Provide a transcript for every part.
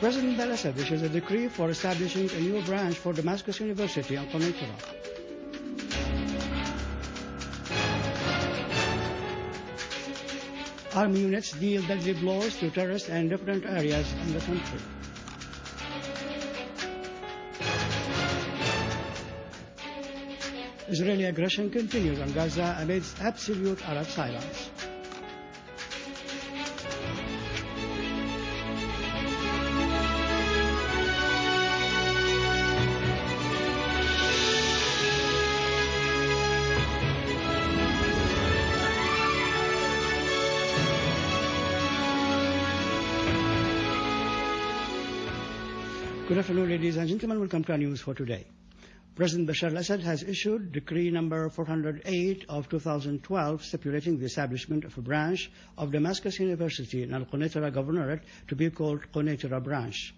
President Al-Assad issues a decree for establishing a new branch for Damascus University on Qunaytara. Army units deal deadly blows to terrorists in different areas in the country. Israeli aggression continues on Gaza amidst absolute Arab silence. Good afternoon, ladies and gentlemen. Welcome to our news for today. President Bashar al-Assad has issued Decree number 408 of 2012 stipulating the establishment of a branch of Damascus University in Al-Qunaytara Governorate to be called Qunaytara Branch.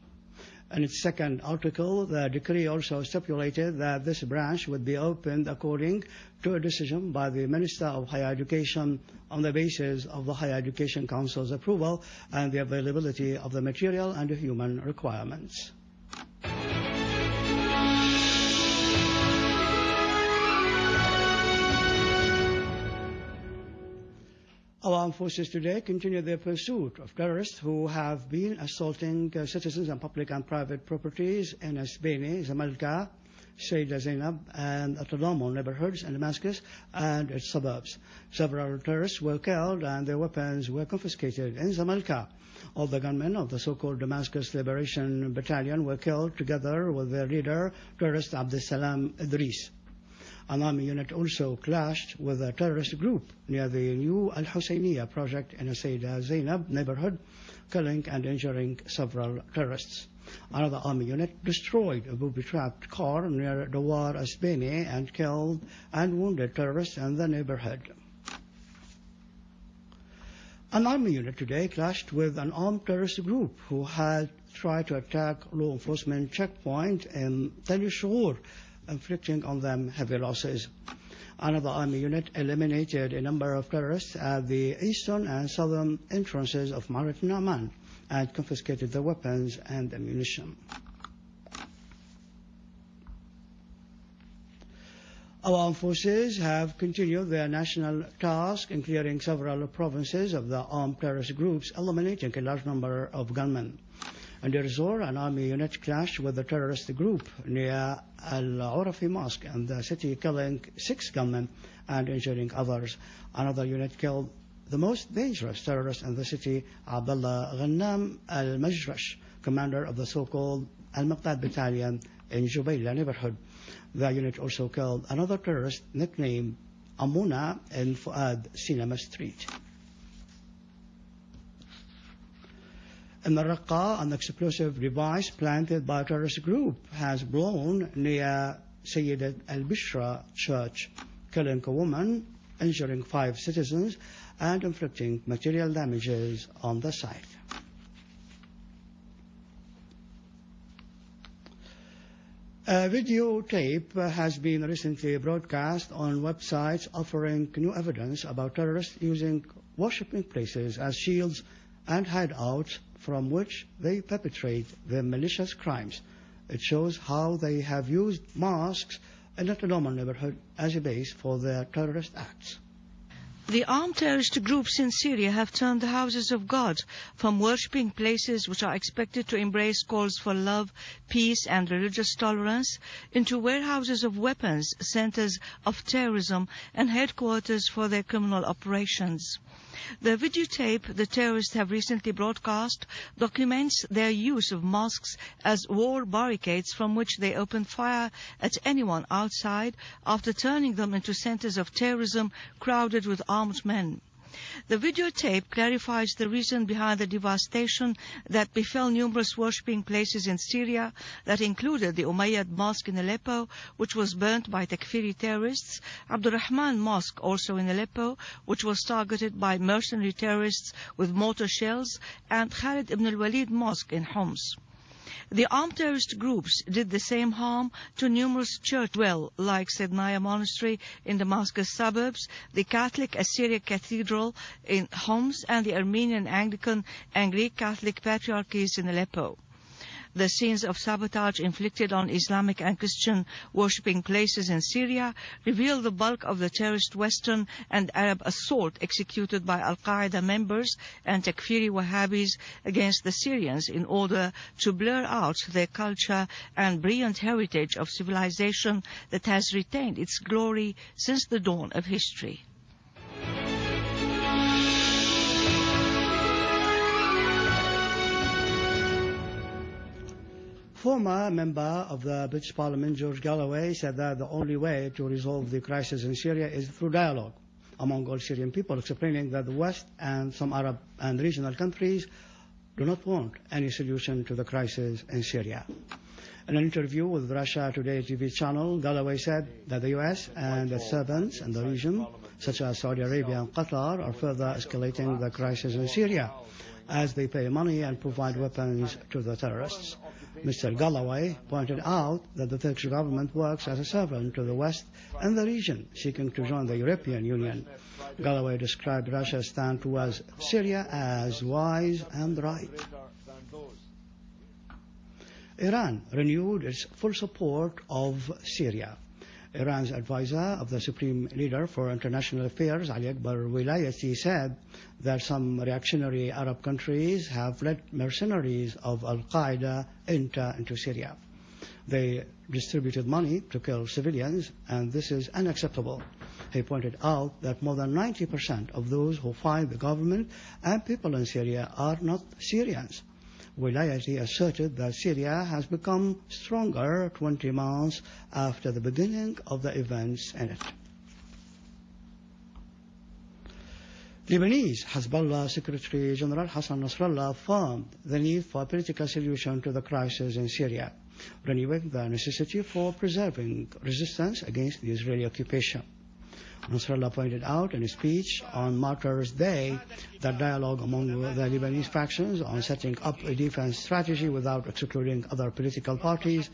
In its second article, the decree also stipulated that this branch would be opened according to a decision by the Minister of Higher Education on the basis of the Higher Education Council's approval and the availability of the material and human requirements. Our armed forces today continue their pursuit of terrorists who have been assaulting citizens and public and private properties in Asbani, Zamalka, Sayyida Zainab, and Atadamon neighborhoods in Damascus and its suburbs. Several terrorists were killed and their weapons were confiscated in Zamalka. All the gunmen of the so-called Damascus Liberation Battalion were killed together with their leader, terrorist Abdessalam Idris. An army unit also clashed with a terrorist group near the new Al-Husseiniya project in a Sayyida Zainab neighborhood, killing and injuring several terrorists. Another army unit destroyed a booby-trapped car near Dawar Asbani and killed and wounded terrorists in the neighborhood. An army unit today clashed with an armed terrorist group who had tried to attack law enforcement checkpoint in Tel Shur, inflicting on them heavy losses. Another army unit eliminated a number of terrorists at the eastern and southern entrances of Marat Naaman and confiscated their weapons and ammunition. Our armed forces have continued their national task in clearing several provinces of the armed terrorist groups, eliminating a large number of gunmen. In Deir Zor, an army unit clashed with a terrorist group near Al-Urafi Mosque in the city, killing 6 gunmen and injuring others. Another unit killed the most dangerous terrorist in the city, Abdullah Ghannam al-Majrash, commander of the so-called Al-Maqdad Battalion in Jubayla neighborhood. The unit also killed another terrorist nicknamed Amuna in Fuad Cinema Street. In Raqqa, an explosive device planted by a terrorist group has blown near Sayyidat al-Bishra church, killing a woman, injuring 5 citizens, and inflicting material damages on the site. A videotape has been recently broadcast on websites offering new evidence about terrorists using worshipping places as shields and hideouts from which they perpetrate their malicious crimes. It shows how they have used mosques in the Atadamon neighborhood as a base for their terrorist acts. The armed terrorist groups in Syria have turned the houses of God from worshipping places which are expected to embrace calls for love, peace and religious tolerance into warehouses of weapons, centers of terrorism and headquarters for their criminal operations. The videotape the terrorists have recently broadcast documents their use of mosques as war barricades from which they open fire at anyone outside after turning them into centers of terrorism crowded with armed men. The videotape clarifies the reason behind the devastation that befell numerous worshipping places in Syria that included the Umayyad Mosque in Aleppo, which was burnt by Takfiri terrorists, Abdurrahman Mosque, also in Aleppo, which was targeted by mercenary terrorists with mortar shells, and Khalid ibn al-Walid Mosque in Homs. The armed terrorist groups did the same harm to numerous churches, like Sednaya Monastery in Damascus suburbs, the Catholic Assyria Cathedral in Homs, and the Armenian Anglican and Greek Catholic patriarchies in Aleppo. The scenes of sabotage inflicted on Islamic and Christian worshipping places in Syria reveal the bulk of the terrorist Western and Arab assault executed by Al-Qaeda members and Takfiri Wahhabis against the Syrians in order to blur out their culture and brilliant heritage of civilization that has retained its glory since the dawn of history. Former member of the British Parliament, George Galloway, said that the only way to resolve the crisis in Syria is through dialogue among all Syrian people, explaining that the West and some Arab and regional countries do not want any solution to the crisis in Syria. In an interview with Russia Today TV channel, Galloway said that the U.S. and its servants in the region, such as Saudi Arabia and Qatar, are further escalating the crisis in Syria as they pay money and provide weapons to the terrorists. Mr. Galloway pointed out that the Turkish government works as a servant to the West and the region, seeking to join the European Union. Galloway described Russia's stand towards Syria as wise and right. Iran renewed its full support of Syria. Iran's advisor of the Supreme Leader for International Affairs, Ali Akbar Wilayati, said that some reactionary Arab countries have let mercenaries of Al-Qaeda enter into Syria. They distributed money to kill civilians, and this is unacceptable. He pointed out that more than 90% of those who fight the government and people in Syria are not Syrians. Wilayati asserted that Syria has become stronger 20 months after the beginning of the events in it. Lebanese Hezbollah Secretary General Hassan Nasrallah affirmed the need for a political solution to the crisis in Syria, renewing the necessity for preserving resistance against the Israeli occupation. Nasrallah pointed out in a speech on Martyrs' Day that dialogue among the Lebanese factions on setting up a defense strategy without excluding other political parties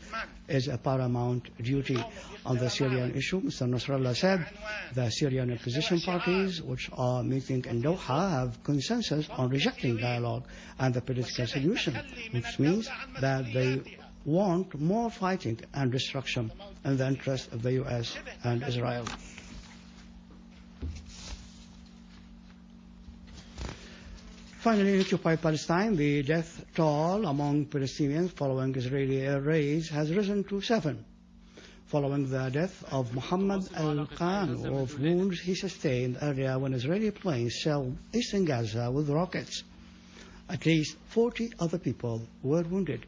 is a paramount duty. On the Syrian issue, Mr. Nasrallah said the Syrian opposition parties, which are meeting in Doha, have consensus on rejecting dialogue and the political solution, which means that they want more fighting and destruction in the interest of the U.S. and Israel. Finally, in occupied Palestine, the death toll among Palestinians following Israeli air raids has risen to 7, following the death of Muhammad al-Qanu of wounds he sustained earlier when Israeli planes shelled eastern Gaza with rockets. At least 40 other people were wounded.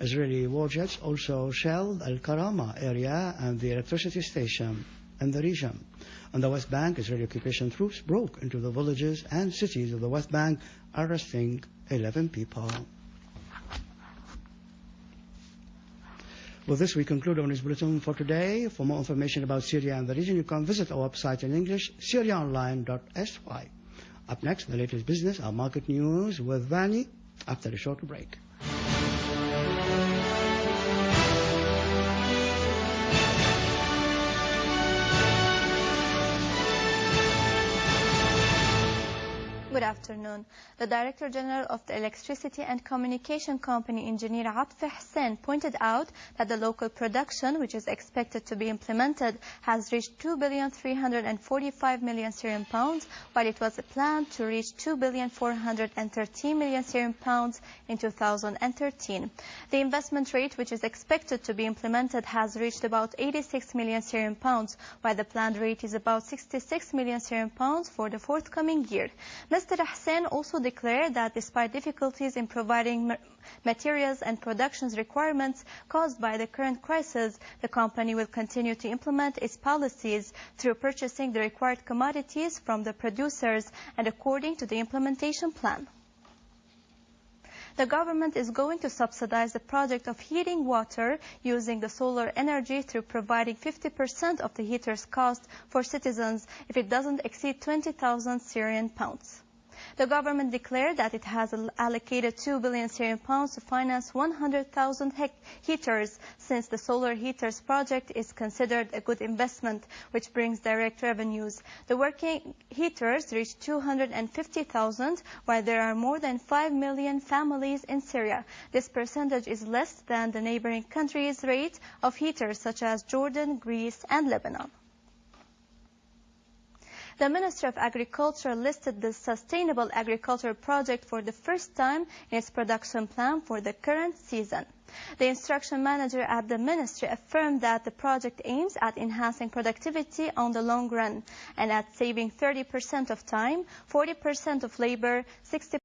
Israeli warjets also shelled Al-Karama area and the electricity station in the region. On the West Bank, Israeli occupation troops broke into the villages and cities of the West Bank, arresting 11 people. With this, we conclude our news bulletin for today. For more information about Syria and the region, you can visit our website in English, syriaonline.sy. Up next, the latest business, our market news with Vani, after a short break. Good afternoon. The Director General of the Electricity and Communication Company, Engineer Atf Hussein, pointed out that the local production, which is expected to be implemented, has reached 2,345,000,000 Syrian pounds, while it was planned to reach 2,413,000,000 Syrian pounds in 2013. The investment rate, which is expected to be implemented, has reached about 86 million Syrian pounds, while the planned rate is about 66 million Syrian pounds for the forthcoming year. Mr. Hussein also declared that despite difficulties in providing materials and production requirements caused by the current crisis, the company will continue to implement its policies through purchasing the required commodities from the producers and according to the implementation plan. The government is going to subsidize the project of heating water using the solar energy through providing 50% of the heater's cost for citizens if it doesn't exceed 20,000 Syrian pounds. The government declared that it has allocated 2 billion Syrian pounds to finance 100,000 heaters, since the solar heaters project is considered a good investment, which brings direct revenues. The working heaters reach 250,000, while there are more than 5 million families in Syria. This percentage is less than the neighboring countries' rate of heaters, such as Jordan, Greece, and Lebanon. The Ministry of Agriculture listed the Sustainable Agriculture Project for the first time in its production plan for the current season. The instruction manager at the ministry affirmed that the project aims at enhancing productivity on the long run and at saving 30% of time, 40% of labor, 60%